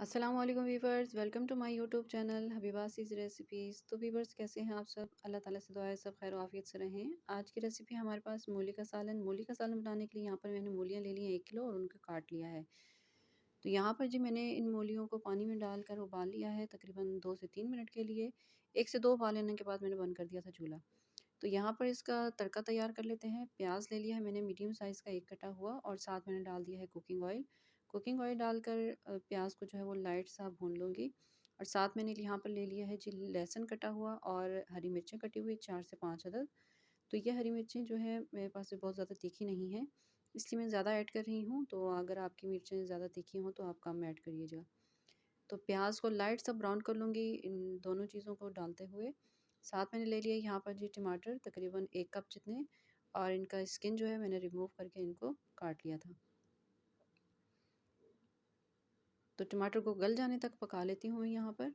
अस्सलाम वालेकुम viewers, welcome to my YouTube channel हबीबासीज़ रेसिपीज़। तो वीवर्स, कैसे हैं आप सब? अल्लाह ताला से दुआ है सब खैर आफियत से रहें। आज की रेसिपी हमारे पास मूली का सालन। मूली का सालन बनाने के लिए यहाँ पर मैंने मूलियाँ ले ली हैं 1 किलो और उनको काट लिया है। तो यहाँ पर जी मैंने इन मूलियों को पानी में डालकर उबाल लिया है तकरीबन 2 से 3 मिनट के लिए। 1 से 2 उबाल लेने के बाद मैंने बंद कर दिया था चूल्हा। तो यहाँ पर इसका तड़का तैयार कर लेते हैं। प्याज ले लिया है मैंने मीडियम साइज़ का 1 कटा हुआ और साथ मैंने डाल दिया है कुकिंग ऑयल। कुकिंग ऑयल डालकर प्याज को जो है वो लाइट सा भून लूँगी और साथ मैंने यहाँ पर ले लिया है जी लहसुन कटा हुआ और हरी मिर्चें कटी हुई 4 से 5 अदद। तो ये हरी मिर्चें जो है मेरे पास बहुत ज़्यादा तीखी नहीं है, इसलिए मैं ज़्यादा ऐड कर रही हूँ। तो अगर आपकी मिर्चें ज़्यादा तीखी हों तो आप कम ऐड करिएगा। तो प्याज को लाइट सा ब्राउन कर लूँगी इन दोनों चीज़ों को डालते हुए। साथ मैंने ले लिया यहाँ पर जी टमाटर तकरीबन 1 कप जितने, और इनका स्किन जो है मैंने रिमूव करके इनको काट लिया था। तो टमाटर को गल जाने तक पका लेती हूँ यहाँ पर।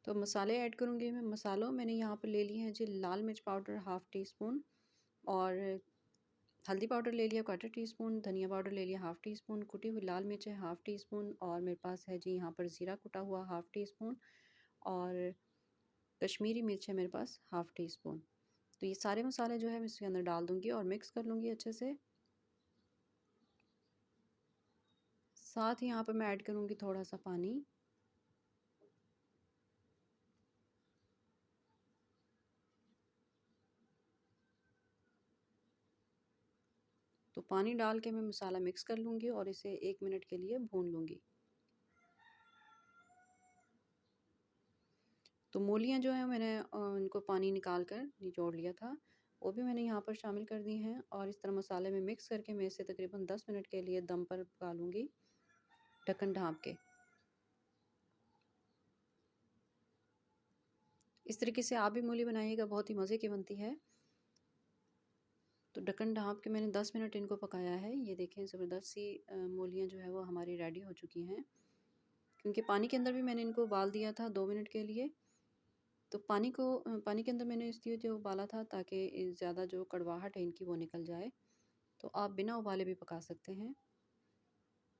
तो मसाले ऐड करूँगी मैं। मसालों मैंने यहाँ पर ले लिए हैं जी लाल मिर्च पाउडर हाफ़ टी स्पून, और हल्दी पाउडर ले लिया 1/4 टी स्पून, धनिया पाउडर ले लिया हाफ़ टी स्पून, कुटी हुई लाल मिर्च है हाफ़ टी स्पून, और मेरे पास है जी यहाँ पर ज़ीरा कुटा हुआ हाफ़ टी स्पून, और कश्मीरी मिर्च है मेरे पास हाफ़ टी स्पून। तो ये सारे मसाले जो है मैं इसके अंदर डाल दूँगी और मिक्स कर लूँगी अच्छे से। साथ ही यहाँ पर मैं ऐड करूँगी थोड़ा-सा पानी। तो पानी डाल के मैं मसाला मिक्स कर लूँगी और इसे 1 मिनट के लिए भून लूँगी। तो मूलियाँ जो हैं मैंने इनको पानी निकाल कर निचोड़ लिया था, वो भी मैंने यहाँ पर शामिल कर दी हैं और इस तरह मसाले में मिक्स करके मैं इसे तकरीबन 10 मिनट के लिए दम पर पका लूँगी, ढक्कन ढाँप के। इस तरीके से आप भी मूली बनाइएगा, बहुत ही मज़े की बनती है। तो ढक्कन ढाँप के मैंने 10 मिनट इनको पकाया है। ये देखें ज़बरदस्त सी मूलियाँ जो है वो हमारी रेडी हो चुकी हैं। क्योंकि पानी के अंदर भी मैंने इनको उबाल दिया था 2 मिनट के लिए। तो पानी के अंदर मैंने इसलिए जो उबाला था ताकि ज़्यादा जो कड़वाहट है इनकी वो निकल जाए। तो आप बिना उबाले भी पका सकते हैं।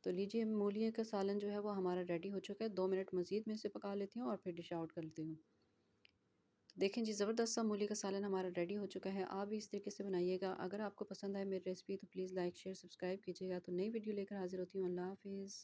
तो लीजिए मूलियों का सालन जो है वो हमारा रेडी हो चुका है। 2 मिनट मज़ीद मैं इसे पका लेती हूँ और फिर डिश आउट कर लेती हूँ। तो देखें जी ज़बरदस्त सा मूली का सालन हमारा रेडी हो चुका है। आप भी इस तरीके से बनाइएगा। अगर आपको पसंद आए मेरी रेसिपी तो प्लीज़ लाइक, शेयर, सब्सक्राइब कीजिएगा। तो नई वीडियो लेकर हाज़िर होती हूँ। अल्लाह हाफ़िज़।